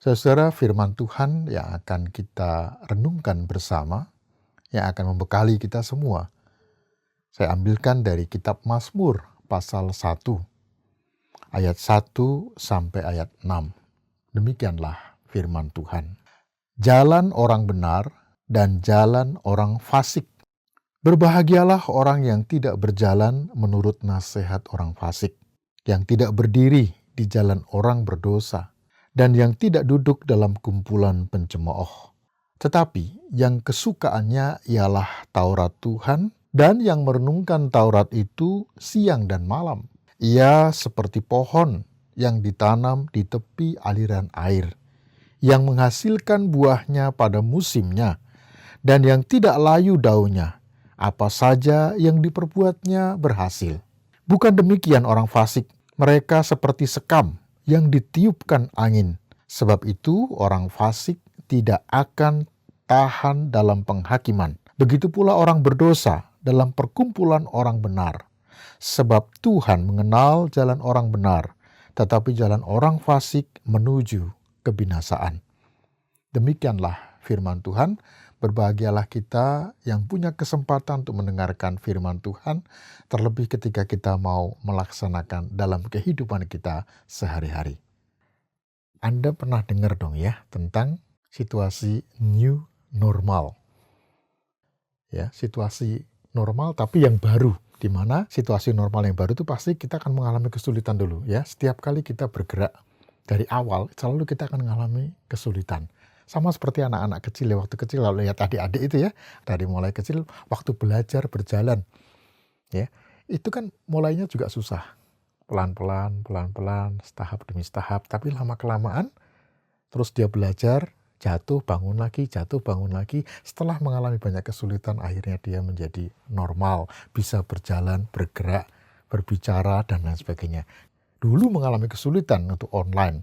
Saudara, firman Tuhan yang akan kita renungkan bersama, yang akan membekali kita semua. Saya ambilkan dari kitab Mazmur pasal 1, ayat 1 sampai ayat 6. Demikianlah firman Tuhan. Jalan orang benar dan jalan orang fasik. Berbahagialah orang yang tidak berjalan menurut nasihat orang fasik, yang tidak berdiri di jalan orang berdosa, dan yang tidak duduk dalam kumpulan pencemooh. Tetapi yang kesukaannya ialah Taurat Tuhan, dan yang merenungkan Taurat itu siang dan malam. Ia seperti pohon yang ditanam di tepi aliran air, yang menghasilkan buahnya pada musimnya, dan yang tidak layu daunnya. Apa saja yang diperbuatnya berhasil. Bukan demikian orang fasik, mereka seperti sekam yang ditiupkan angin. Sebab itu orang fasik tidak akan tahan dalam penghakiman. Begitu pula orang berdosa dalam perkumpulan orang benar. Sebab Tuhan mengenal jalan orang benar, tetapi jalan orang fasik menuju kebinasaan. Demikianlah firman Tuhan. Berbahagialah kita yang punya kesempatan untuk mendengarkan firman Tuhan, terlebih ketika kita mau melaksanakan dalam kehidupan kita sehari-hari. Anda pernah dengar dong ya tentang situasi new normal. Ya, situasi normal tapi yang baru, di mana situasi normal yang baru itu pasti kita akan mengalami kesulitan dulu ya. Setiap kali kita bergerak dari awal, selalu kita akan mengalami kesulitan. Sama seperti anak-anak kecil ya, waktu kecil kalau lihat adik-adik itu ya, dari mulai kecil waktu belajar berjalan ya, itu kan mulainya juga susah. Pelan-pelan, tahap demi tahap, tapi lama-kelamaan terus dia belajar, jatuh bangun lagi, setelah mengalami banyak kesulitan akhirnya dia menjadi normal, bisa berjalan, bergerak, berbicara dan lain sebagainya. Dulu mengalami kesulitan untuk online,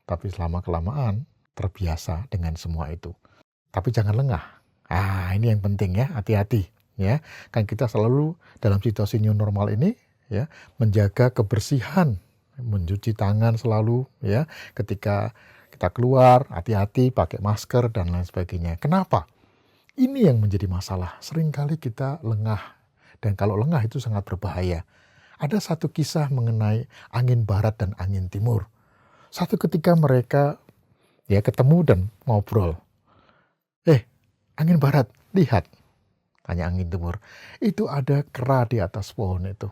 tapi lama-kelamaan terbiasa dengan semua itu. Tapi jangan lengah. Ini yang penting ya, hati-hati ya. Kan kita selalu dalam situasi new normal ini ya, menjaga kebersihan, mencuci tangan selalu ya. Ketika kita keluar, hati-hati pakai masker dan lain sebagainya. Kenapa? Ini yang menjadi masalah. Seringkali kita lengah, dan kalau lengah itu sangat berbahaya. Ada satu kisah mengenai angin barat dan angin timur. Satu ketika mereka ketemu dan ngobrol. Angin barat, lihat. Tanya angin timur. Itu ada kera di atas pohon itu.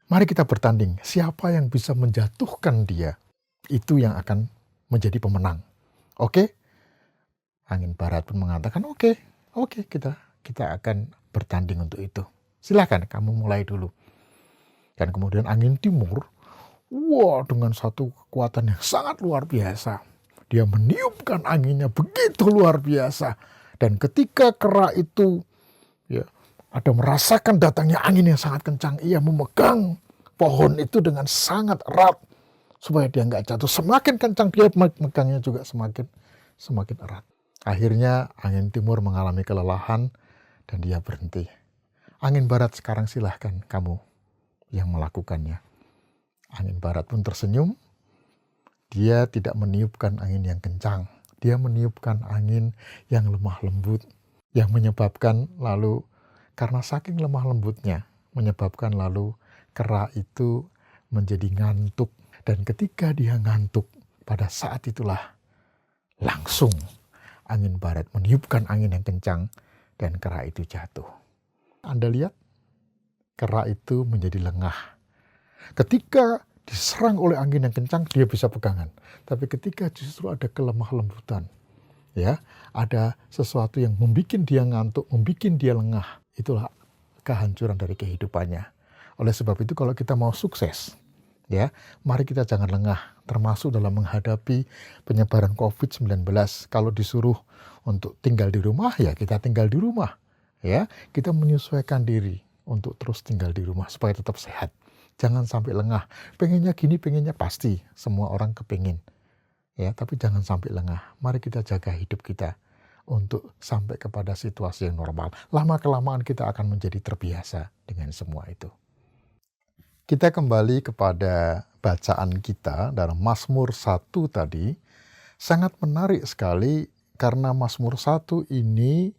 Mari kita bertanding. Siapa yang bisa menjatuhkan dia? Itu yang akan menjadi pemenang. Oke? Angin barat pun mengatakan, oke, kita akan bertanding untuk itu. Silakan kamu mulai dulu. Dan kemudian angin timur, dengan satu kekuatan yang sangat luar biasa. Dia meniupkan anginnya begitu luar biasa. Dan ketika kera itu ada merasakan datangnya angin yang sangat kencang, ia memegang pohon itu dengan sangat erat supaya dia nggak jatuh. Semakin kencang dia megangnya juga semakin erat. Akhirnya angin timur mengalami kelelahan dan dia berhenti. Angin barat, sekarang silahkan kamu yang melakukannya. Angin barat pun tersenyum. Dia tidak meniupkan angin yang kencang. Dia meniupkan angin yang lemah lembut. Yang menyebabkan lalu, karena saking lemah lembutnya, menyebabkan lalu kera itu menjadi ngantuk. Dan ketika dia ngantuk, pada saat itulah langsung angin barat meniupkan angin yang kencang dan kera itu jatuh. Anda lihat, kera itu menjadi lengah. Ketika diserang oleh angin yang kencang, dia bisa pegangan. Tapi ketika justru ada kelemah lembutan, ada sesuatu yang membuat dia ngantuk, membuat dia lengah, itulah kehancuran dari kehidupannya. Oleh sebab itu kalau kita mau sukses, mari kita jangan lengah, termasuk dalam menghadapi penyebaran COVID-19. Kalau disuruh untuk tinggal di rumah, kita tinggal di rumah. Kita menyesuaikan diri untuk terus tinggal di rumah supaya tetap sehat. Jangan sampai lengah. Pengennya gini, pengennya pasti. Semua orang kepingin. Tapi jangan sampai lengah. Mari kita jaga hidup kita untuk sampai kepada situasi yang normal. Lama-kelamaan kita akan menjadi terbiasa dengan semua itu. Kita kembali kepada bacaan kita dalam Mazmur 1 tadi. Sangat menarik sekali karena Mazmur 1 ini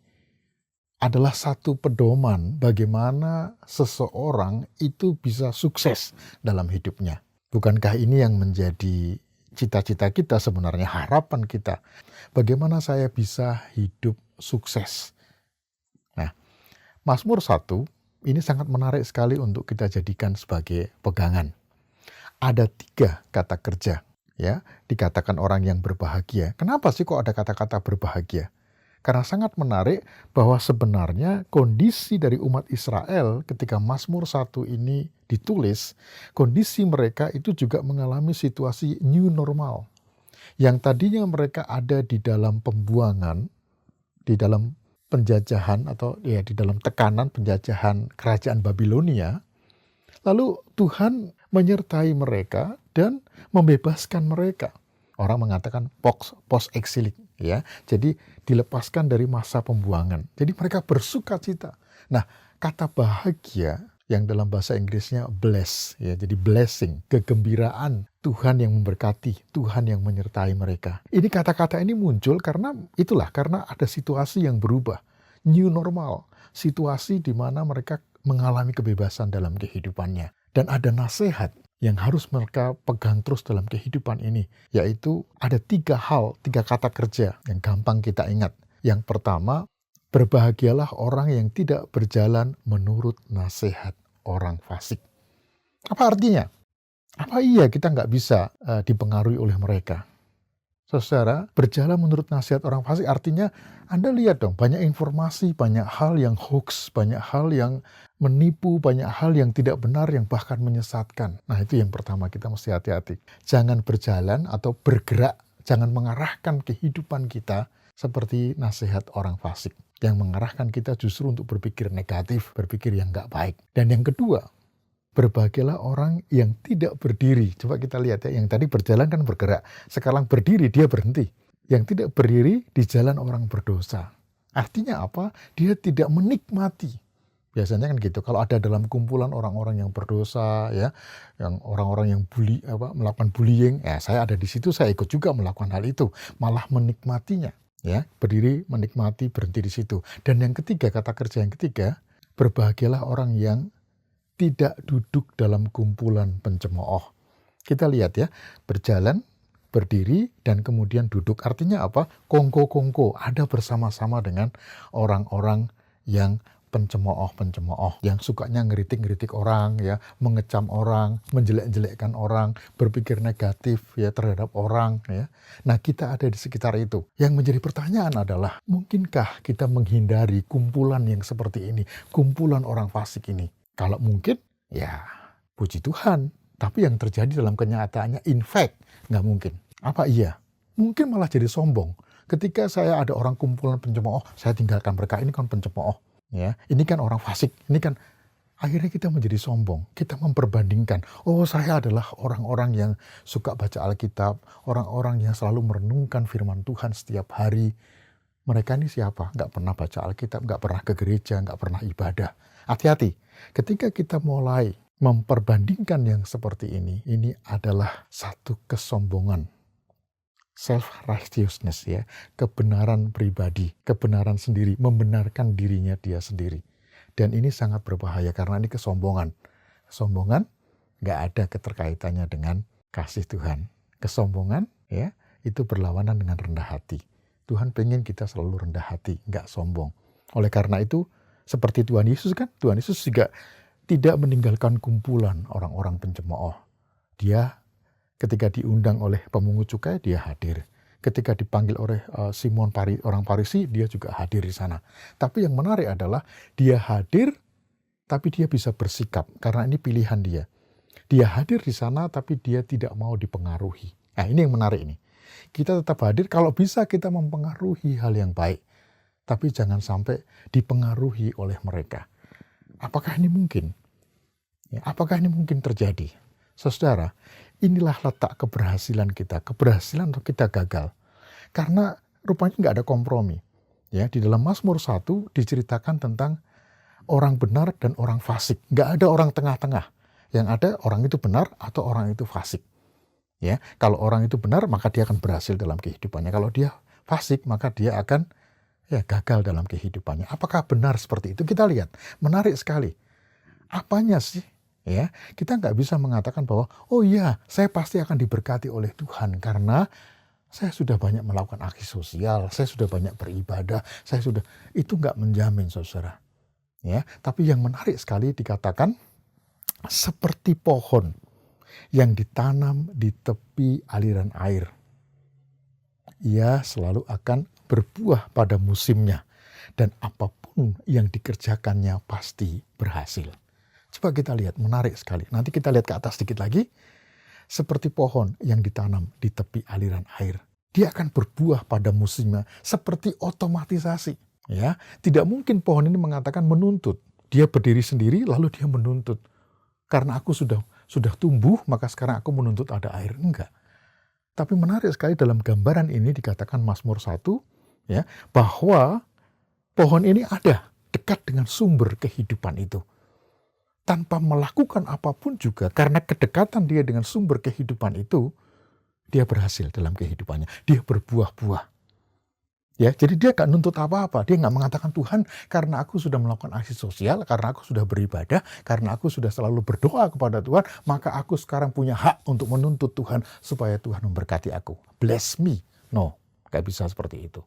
adalah satu pedoman bagaimana seseorang itu bisa sukses dalam hidupnya. Bukankah ini yang menjadi cita-cita kita sebenarnya, harapan kita? Bagaimana saya bisa hidup sukses? Nah, Mazmur 1 ini sangat menarik sekali untuk kita jadikan sebagai pegangan. Ada 3 kata kerja, ya, dikatakan orang yang berbahagia. Kenapa sih kok ada kata-kata berbahagia? Karena sangat menarik bahwa sebenarnya kondisi dari umat Israel ketika Mazmur 1 ini ditulis, kondisi mereka itu juga mengalami situasi new normal. Yang tadinya mereka ada di dalam pembuangan, di dalam penjajahan atau ya di dalam tekanan penjajahan kerajaan Babilonia, lalu Tuhan menyertai mereka dan membebaskan mereka. Orang mengatakan post exilik, ya. Jadi dilepaskan dari masa pembuangan. Jadi mereka bersuka cita. Nah, kata bahagia yang dalam bahasa Inggrisnya bless, ya. Jadi blessing, kegembiraan, Tuhan yang memberkati, Tuhan yang menyertai mereka. Ini kata-kata ini muncul karena ada situasi yang berubah. New normal, situasi di mana mereka mengalami kebebasan dalam kehidupannya. Dan ada nasihat yang harus mereka pegang terus dalam kehidupan ini, yaitu ada 3 kata kerja yang gampang kita ingat. Yang pertama, berbahagialah orang yang tidak berjalan menurut nasihat orang fasik. Apa artinya? Apa iya kita nggak bisa dipengaruhi oleh mereka? Saudara, berjalan menurut nasihat orang fasik artinya Anda lihat dong, banyak informasi, banyak hal yang hoax, banyak hal yang menipu, banyak hal yang tidak benar, yang bahkan menyesatkan. Nah, itu yang pertama, kita mesti hati-hati. Jangan berjalan atau bergerak, jangan mengarahkan kehidupan kita seperti nasihat orang fasik, yang mengarahkan kita justru untuk berpikir negatif, berpikir yang nggak baik. Dan yang kedua, berbahagialah orang yang tidak berdiri. Coba kita lihat ya, yang tadi berjalan kan bergerak. Sekarang berdiri, dia berhenti. Yang tidak berdiri di jalan orang berdosa. Artinya apa? Dia tidak menikmati. Biasanya kan gitu. Kalau ada dalam kumpulan orang-orang yang berdosa, ya, yang orang-orang yang melakukan bullying, ya saya ada di situ, saya ikut juga melakukan hal itu. Malah menikmatinya. Ya, berdiri, menikmati, berhenti di situ. Dan yang ketiga, kata kerja yang ketiga, berbahagialah orang yang tidak duduk dalam kumpulan pencemooh. Kita lihat ya, berjalan, berdiri, dan kemudian duduk. Artinya apa? Kongko-kongko, ada bersama-sama dengan orang-orang yang pencemooh, yang sukanya ngeritik-ngeritik orang, ya, mengecam orang, menjelek-jelekkan orang, berpikir negatif ya terhadap orang, ya. Nah, kita ada di sekitar itu. Yang menjadi pertanyaan adalah, mungkinkah kita menghindari kumpulan yang seperti ini, kumpulan orang fasik ini? Kalau mungkin, ya puji Tuhan. Tapi yang terjadi dalam kenyataannya, in fact, nggak mungkin. Apa iya? Mungkin malah jadi sombong. Ketika saya ada orang kumpulan pencemooh, saya tinggalkan mereka, ini kan pencemooh. Ya, ini kan orang fasik, ini kan. Akhirnya kita menjadi sombong. Kita memperbandingkan, oh saya adalah orang-orang yang suka baca Alkitab, orang-orang yang selalu merenungkan firman Tuhan setiap hari. Mereka ini siapa? Nggak pernah baca Alkitab, nggak pernah ke gereja, nggak pernah ibadah. Hati-hati, ketika kita mulai memperbandingkan yang seperti ini adalah satu kesombongan. Self-righteousness, ya, kebenaran pribadi, kebenaran sendiri, membenarkan dirinya dia sendiri. Dan ini sangat berbahaya karena ini kesombongan. Kesombongan nggak ada keterkaitannya dengan kasih Tuhan. Kesombongan, ya, itu berlawanan dengan rendah hati. Tuhan pengen kita selalu rendah hati, nggak sombong. Oleh karena itu, seperti Tuhan Yesus kan, Tuhan Yesus juga tidak meninggalkan kumpulan orang-orang pencemooh. Dia ketika diundang oleh pemungut cukai, dia hadir. Ketika dipanggil oleh Simon orang Farisi, dia juga hadir di sana. Tapi yang menarik adalah dia hadir, tapi dia bisa bersikap karena ini pilihan dia. Dia hadir di sana, tapi dia tidak mau dipengaruhi. Nah, ini yang menarik ini. Kita tetap hadir kalau bisa kita mempengaruhi hal yang baik. Tapi jangan sampai dipengaruhi oleh mereka. Apakah ini mungkin? Ya, apakah ini mungkin terjadi? Saudara, inilah letak keberhasilan kita. Keberhasilan atau kita gagal. Karena rupanya nggak ada kompromi. Ya, di dalam Mazmur 1 diceritakan tentang orang benar dan orang fasik. Nggak ada orang tengah-tengah. Yang ada orang itu benar atau orang itu fasik. Ya, kalau orang itu benar, maka dia akan berhasil dalam kehidupannya. Kalau dia fasik, maka dia akan gagal dalam kehidupannya. Apakah benar seperti itu? Kita lihat, menarik sekali. Apanya sih? Ya, kita nggak bisa mengatakan bahwa, oh iya, saya pasti akan diberkati oleh Tuhan karena saya sudah banyak melakukan aksi sosial, saya sudah banyak beribadah, itu nggak menjamin, saudara. Ya, tapi yang menarik sekali dikatakan seperti pohon yang ditanam di tepi aliran air. Ia selalu akan berbuah pada musimnya, dan apapun yang dikerjakannya pasti berhasil. Coba kita lihat, menarik sekali. Nanti kita lihat ke atas sedikit lagi. Seperti pohon yang ditanam di tepi aliran air. Dia akan berbuah pada musimnya, seperti otomatisasi. Ya, tidak mungkin pohon ini mengatakan menuntut. Dia berdiri sendiri lalu dia menuntut. Karena aku sudah tumbuh, maka sekarang aku menuntut ada air. Enggak. Tapi menarik sekali dalam gambaran ini dikatakan Mazmur 1, ya, bahwa pohon ini ada dekat dengan sumber kehidupan itu. Tanpa melakukan apapun juga, karena kedekatan dia dengan sumber kehidupan itu, dia berhasil dalam kehidupannya. Dia berbuah-buah. Ya, jadi dia gak nuntut apa-apa. Dia gak mengatakan, Tuhan, karena aku sudah melakukan aksi sosial, karena aku sudah beribadah, karena aku sudah selalu berdoa kepada Tuhan, maka aku sekarang punya hak untuk menuntut Tuhan supaya Tuhan memberkati aku. Bless me. No, gak bisa seperti itu.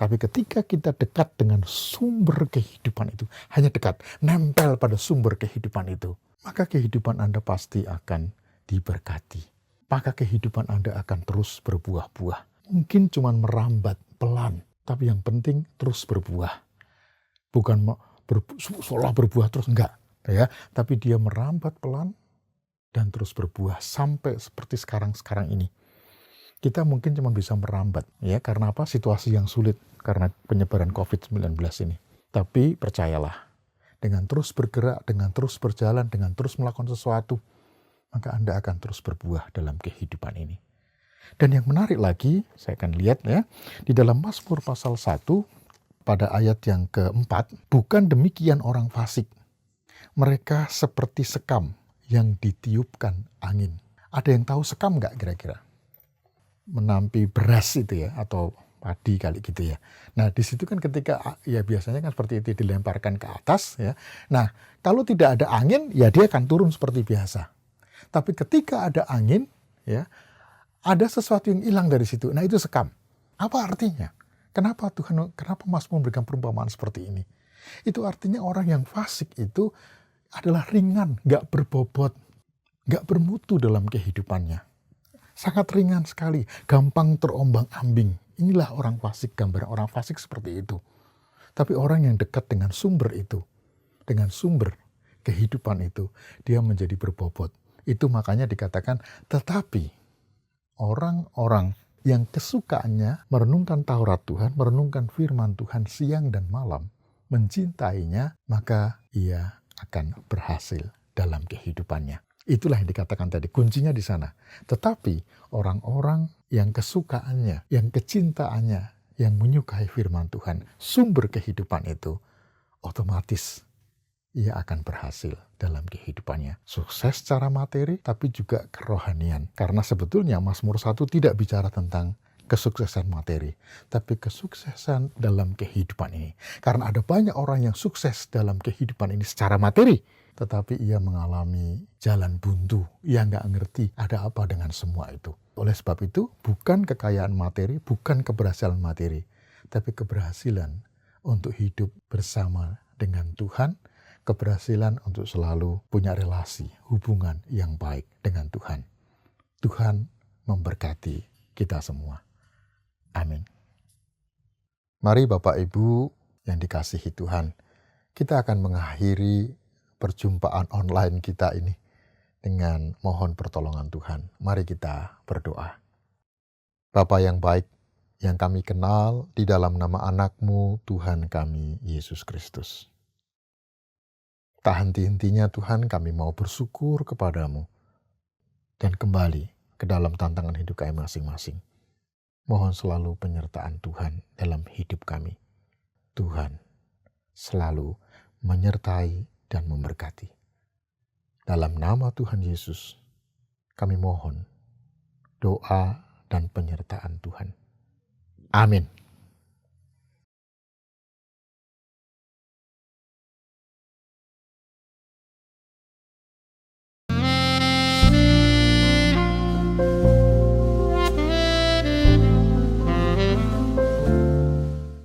Tapi ketika kita dekat dengan sumber kehidupan itu, hanya dekat, nempel pada sumber kehidupan itu, maka kehidupan Anda pasti akan diberkati. Maka kehidupan Anda akan terus berbuah-buah. Mungkin cuma merambat pelan, tapi yang penting terus berbuah. Bukan seolah berbuah terus, enggak. Ya, tapi dia merambat pelan dan terus berbuah sampai seperti sekarang ini. Kita mungkin cuma bisa merambat, ya, karena apa? Situasi yang sulit, karena penyebaran COVID-19 ini. Tapi percayalah, dengan terus bergerak, dengan terus berjalan, dengan terus melakukan sesuatu, maka Anda akan terus berbuah dalam kehidupan ini. Dan yang menarik lagi, saya akan lihat ya, di dalam Mazmur pasal 1, pada ayat yang keempat, bukan demikian orang fasik. Mereka seperti sekam yang ditiupkan angin. Ada yang tahu sekam nggak kira-kira? Menampi beras itu ya, atau padi kali gitu ya. Nah, di situ kan ketika ya biasanya kan seperti itu dilemparkan ke atas ya. Nah, kalau tidak ada angin ya dia akan turun seperti biasa. Tapi ketika ada angin ya, ada sesuatu yang hilang dari situ. Nah, itu sekam. Apa artinya? Kenapa Mazmur memberikan perumpamaan seperti ini? Itu artinya orang yang fasik itu adalah ringan, nggak berbobot, nggak bermutu dalam kehidupannya. Sangat ringan sekali, gampang terombang-ambing. Inilah orang fasik, gambaran orang fasik seperti itu. Tapi orang yang dekat dengan sumber itu, dengan sumber kehidupan itu, dia menjadi berbobot. Itu makanya dikatakan, tetapi orang-orang yang kesukaannya merenungkan Taurat Tuhan, merenungkan firman Tuhan siang dan malam, mencintainya, maka ia akan berhasil dalam kehidupannya. Itulah yang dikatakan tadi, kuncinya di sana. Tetapi orang-orang yang kesukaannya, yang kecintaannya, yang menyukai firman Tuhan, sumber kehidupan itu, otomatis ia akan berhasil dalam kehidupannya. Sukses secara materi, tapi juga kerohanian. Karena sebetulnya Mazmur 1 tidak bicara tentang kesuksesan materi, tapi kesuksesan dalam kehidupan ini. Karena ada banyak orang yang sukses dalam kehidupan ini secara materi, tetapi ia mengalami jalan buntu. Ia nggak ngerti ada apa dengan semua itu. Oleh sebab itu, bukan kekayaan materi, bukan keberhasilan materi, tapi keberhasilan untuk hidup bersama dengan Tuhan, keberhasilan untuk selalu punya relasi, hubungan yang baik dengan Tuhan. Tuhan memberkati kita semua. Amin. Mari Bapak Ibu yang dikasihi Tuhan, kita akan mengakhiri perjumpaan online kita ini dengan mohon pertolongan Tuhan. Mari kita berdoa. Bapa yang baik, yang kami kenal di dalam nama anak-Mu, Tuhan kami, Yesus Kristus. Tak henti-hentinya Tuhan kami mau bersyukur kepadamu dan kembali ke dalam tantangan hidup kami masing-masing. Mohon selalu penyertaan Tuhan dalam hidup kami. Tuhan selalu menyertai dan memberkati. Dalam nama Tuhan Yesus, kami mohon doa dan penyertaan Tuhan. Amin.